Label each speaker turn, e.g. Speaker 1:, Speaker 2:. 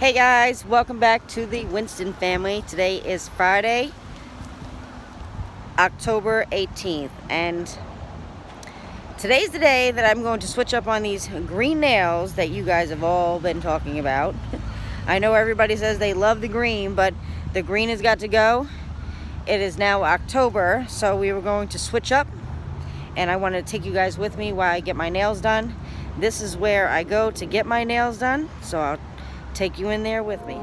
Speaker 1: Hey guys, welcome back to the Winston family. Today is Friday, October 18th, and today's the day that I'm going to switch up on these green nails that you guys have all been talking about. I know everybody says they love the green, but the green has got to go. It is now October, so we were going to switch up, and I want to take you guys with me while I get my nails done. This is where I go to get my nails done, so I'll take you in there with me.